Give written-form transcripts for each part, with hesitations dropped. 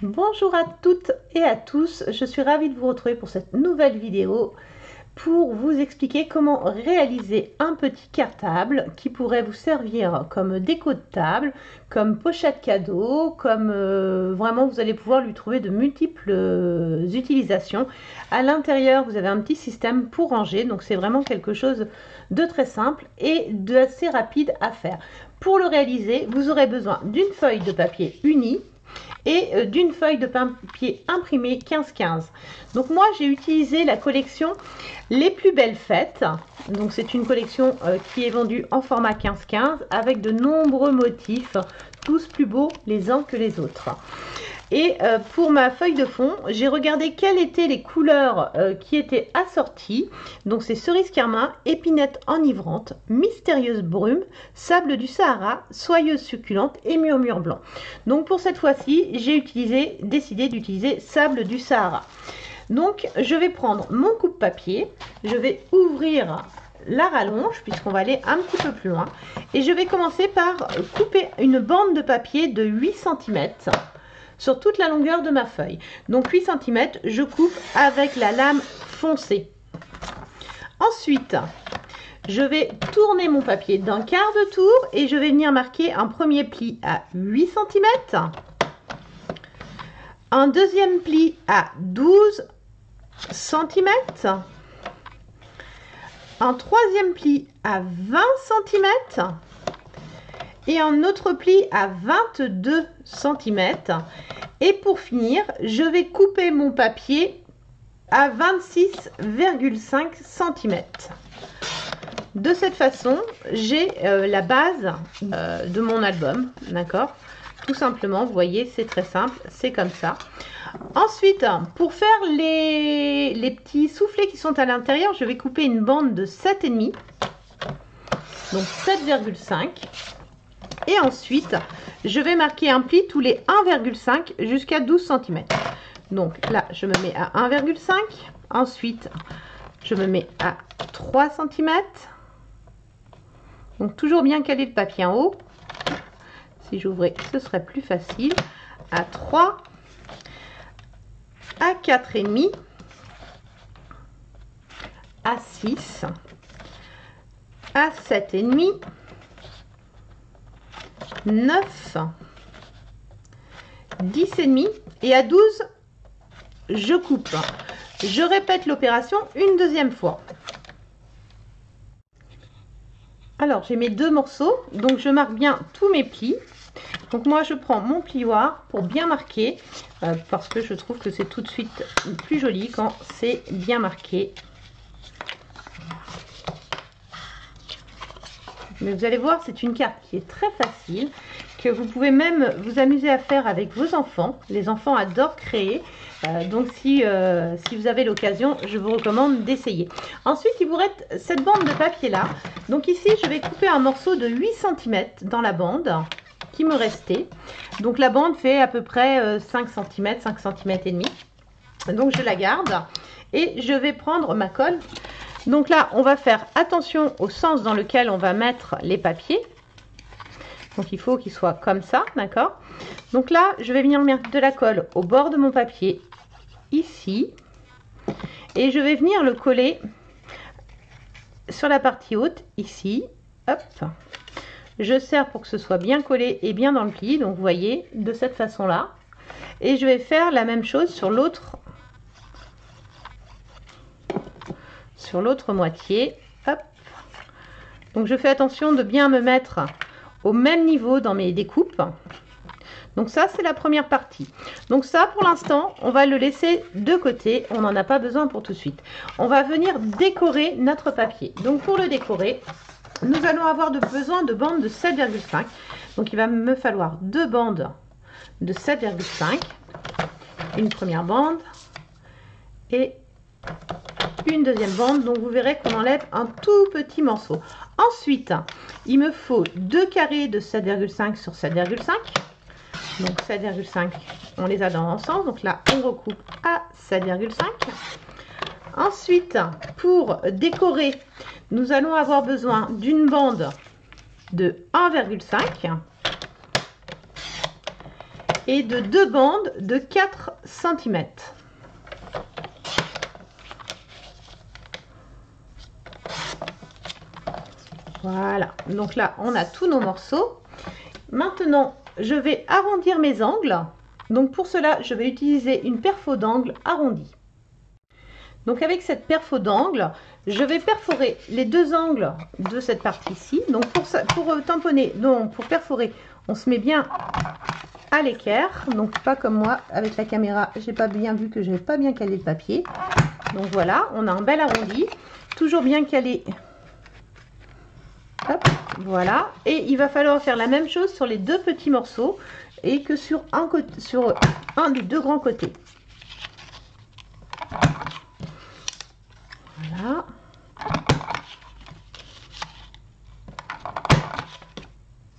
Bonjour à toutes et à tous, je suis ravie de vous retrouver pour cette nouvelle vidéo pour vous expliquer comment réaliser un petit cartable qui pourrait vous servir comme déco de table, comme pochette cadeau, comme vraiment vous allez pouvoir lui trouver de multiples utilisations. À l'intérieur vous avez un petit système pour ranger, donc c'est vraiment quelque chose de très simple et d'assez rapide à faire. Pour le réaliser, vous aurez besoin d'une feuille de papier unie et d'une feuille de papier imprimé 15-15. Donc moi j'ai utilisé la collection Les Plus Belles Fêtes. Donc c'est une collection qui est vendue en format 15-15 avec de nombreux motifs, tous plus beaux les uns que les autres. Et pour ma feuille de fond, j'ai regardé quelles étaient les couleurs qui étaient assorties. Donc c'est cerise carmin, épinette enivrante, mystérieuse brume, sable du Sahara, soyeuse succulente et murmure blanc. Donc pour cette fois-ci, j'ai décidé d'utiliser sable du Sahara. Donc je vais prendre mon coupe-papier, je vais ouvrir la rallonge puisqu'on va aller un petit peu plus loin. Et je vais commencer par couper une bande de papier de 8 cm. Sur toute la longueur de ma feuille. Donc 8 cm, je coupe avec la lame foncée. Ensuite, je vais tourner mon papier d'un quart de tour et je vais venir marquer un premier pli à 8 cm, un deuxième pli à 12 cm, un troisième pli à 20 cm, et un autre pli à 22 cm. Et pour finir, je vais couper mon papier à 26,5 cm. De cette façon, j'ai la base de mon album, d'accord? Tout simplement, vous voyez, c'est très simple, c'est comme ça. Ensuite, pour faire les petits soufflets qui sont à l'intérieur, je vais couper une bande de 7,5, donc 7,5. Et ensuite, je vais marquer un pli tous les 1,5 jusqu'à 12 cm. Donc là, je me mets à 1,5. Ensuite, je me mets à 3 cm. Donc toujours bien caler le papier en haut. Si j'ouvrais, ce serait plus facile. À 3, à 4,5, à 6, à 7,5. 9, 10,5 et à 12, je coupe. Je répète l'opération une deuxième fois. Alors, j'ai mes deux morceaux, donc je marque bien tous mes plis. Donc moi, je prends mon plioir pour bien marquer, parce que je trouve que c'est tout de suite plus joli quand c'est bien marqué. Mais vous allez voir, c'est une carte qui est très facile, que vous pouvez même vous amuser à faire avec vos enfants. Les enfants adorent créer, donc si vous avez l'occasion, je vous recommande d'essayer. Ensuite, il vous reste cette bande de papier là. Donc ici, je vais couper un morceau de 8 cm dans la bande qui me restait. Donc la bande fait à peu près 5 cm, 5 cm et demi. Donc je la garde et je vais prendre ma colle. Donc là, on va faire attention au sens dans lequel on va mettre les papiers. Donc il faut qu'ils soient comme ça, d'accord? Donc là, je vais venir mettre de la colle au bord de mon papier, ici. Et je vais venir le coller sur la partie haute, ici. Hop. Je serre pour que ce soit bien collé et bien dans le pli. Donc vous voyez, de cette façon-là. Et je vais faire la même chose sur l'autre moitié. Hop. Donc je fais attention de bien me mettre au même niveau dans mes découpes. Donc ça, c'est la première partie. Donc ça, pour l'instant, on va le laisser de côté. On n'en a pas besoin pour tout de suite. On va venir décorer notre papier. Donc pour le décorer, nous allons avoir besoin de bandes de 7,5. Donc il va me falloir deux bandes de 7,5. Une première bande et une deuxième bande. Donc vous verrez qu'on enlève un tout petit morceau. Ensuite, il me faut deux carrés de 7,5 sur 7,5. Donc 7,5, on les a dans l'ensemble. Donc là, on recoupe à 7,5. Ensuite, pour décorer, nous allons avoir besoin d'une bande de 1,5 et de 2 bandes de 4 cm. Voilà, donc là on a tous nos morceaux. Maintenant je vais arrondir mes angles. Donc pour cela je vais utiliser une perfo d'angle arrondie. Donc avec cette perfo d'angle, je vais perforer les 2 angles de cette partie-ci. Donc pour tamponner, donc pour perforer, on se met bien à l'équerre. Donc pas comme moi avec la caméra, j'ai pas bien vu que j'avais pas bien calé le papier. Donc voilà, on a un bel arrondi, toujours bien calé. Hop, voilà, et il va falloir faire la même chose sur les 2 petits morceaux et que sur un des 2 grands côtés. Voilà.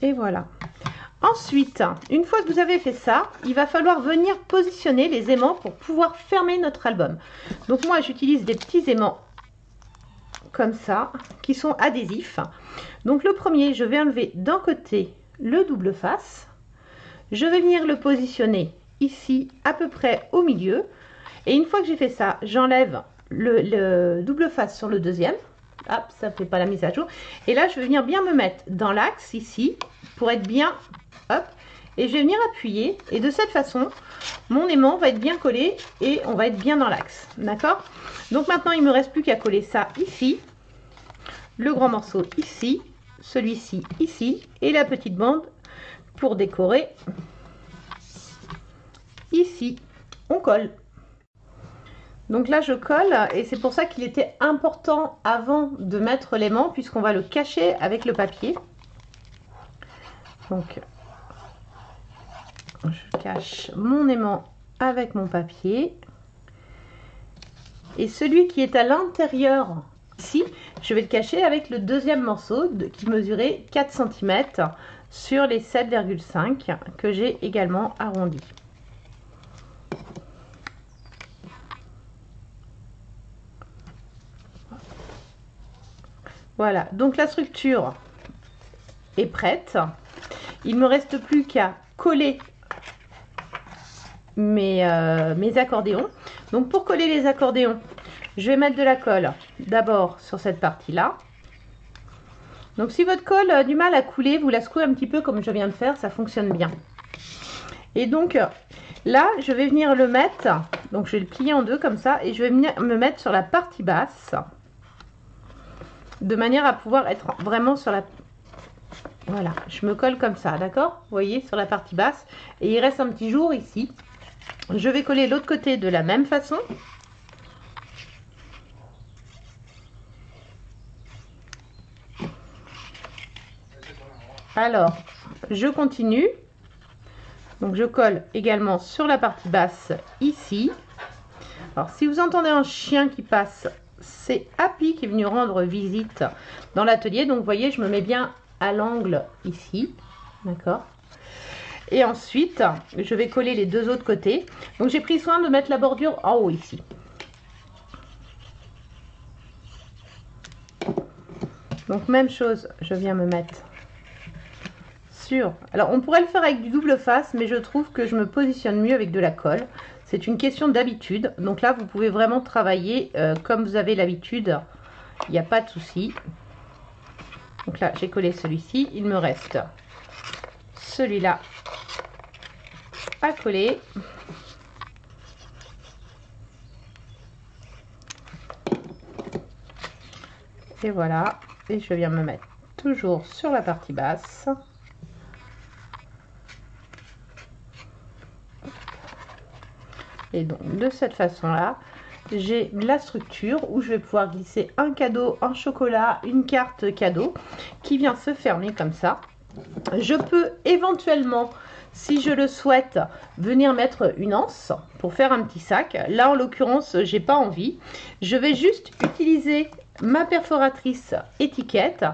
Et voilà. Ensuite, une fois que vous avez fait ça, il va falloir venir positionner les aimants pour pouvoir fermer notre album. Donc moi j'utilise des petits aimants comme ça, qui sont adhésifs. Donc le premier, je vais enlever d'un côté le double face. Je vais venir le positionner ici, à peu près au milieu. Et une fois que j'ai fait ça, j'enlève le double face sur le deuxième. Hop, ça ne fait pas la mise à jour. Et là, je vais venir bien me mettre dans l'axe ici, pour être bien, hop. Et je vais venir appuyer. Et de cette façon, mon aimant va être bien collé et on va être bien dans l'axe. D'accord? Donc maintenant, il ne me reste plus qu'à coller ça ici. Le grand morceau ici. Celui-ci ici. Et la petite bande pour décorer ici. On colle. Donc là, je colle. Et c'est pour ça qu'il était important avant de mettre l'aimant, puisqu'on va le cacher avec le papier. Donc, je cache mon aimant avec mon papier. Et celui qui est à l'intérieur, ici, je vais le cacher avec le deuxième morceau qui mesurait 4 cm sur les 7,5 que j'ai également arrondi. Voilà, donc la structure est prête. Il ne me reste plus qu'à coller mes accordéons. Donc pour coller les accordéons, je vais mettre de la colle d'abord sur cette partie là. Donc si votre colle a du mal à couler, vous la secouez un petit peu comme je viens de faire, ça fonctionne bien. Et donc là je vais venir le mettre, donc je vais le plier en deux comme ça, et je vais venir me mettre sur la partie basse, de manière à pouvoir être vraiment sur la... Voilà, je me colle comme ça, d'accord? Vous voyez, sur la partie basse, et il reste un petit jour ici. Je vais coller l'autre côté de la même façon. Alors, je continue. Donc, je colle également sur la partie basse ici. Alors, si vous entendez un chien qui passe, c'est Happy qui est venu rendre visite dans l'atelier. Donc, vous voyez, je me mets bien à l'angle ici. D'accord? Et ensuite, je vais coller les deux autres côtés. Donc, j'ai pris soin de mettre la bordure en haut ici. Donc, même chose, je viens me mettre sur... Alors, on pourrait le faire avec du double face, mais je trouve que je me positionne mieux avec de la colle. C'est une question d'habitude. Donc là, vous pouvez vraiment travailler comme vous avez l'habitude. Il n'y a pas de souci. Donc là, j'ai collé celui-ci. Il me reste celui-là à coller. Et voilà. Et je viens me mettre toujours sur la partie basse. Et donc de cette façon là, j'ai la structure où je vais pouvoir glisser un cadeau en chocolat, une carte cadeau qui vient se fermer comme ça. Je peux éventuellement, si je le souhaite, venir mettre une anse pour faire un petit sac. Là en l'occurrence, j'ai pas envie. Je vais juste utiliser ma perforatrice étiquette.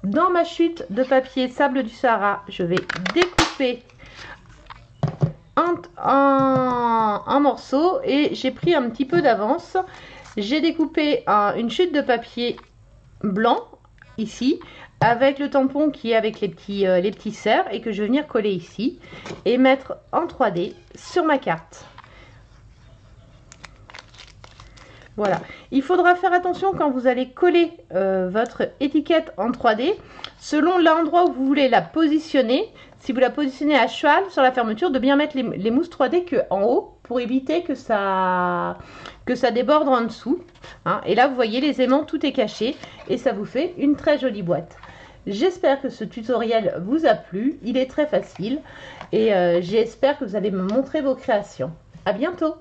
Dans ma chute de papier Sable du Sahara, je vais découper un morceau et j'ai pris un petit peu d'avance. J'ai découpé une chute de papier blanc ici, avec le tampon qui est avec les petits cerfs et que je vais venir coller ici et mettre en 3D sur ma carte. Voilà, il faudra faire attention quand vous allez coller votre étiquette en 3D, selon l'endroit où vous voulez la positionner. Si vous la positionnez à cheval sur la fermeture, de bien mettre les mousses 3D en haut pour éviter que ça déborde en dessous. Hein. Et là, vous voyez les aimants, tout est caché et ça vous fait une très jolie boîte. J'espère que ce tutoriel vous a plu, il est très facile et j'espère que vous allez me montrer vos créations. À bientôt!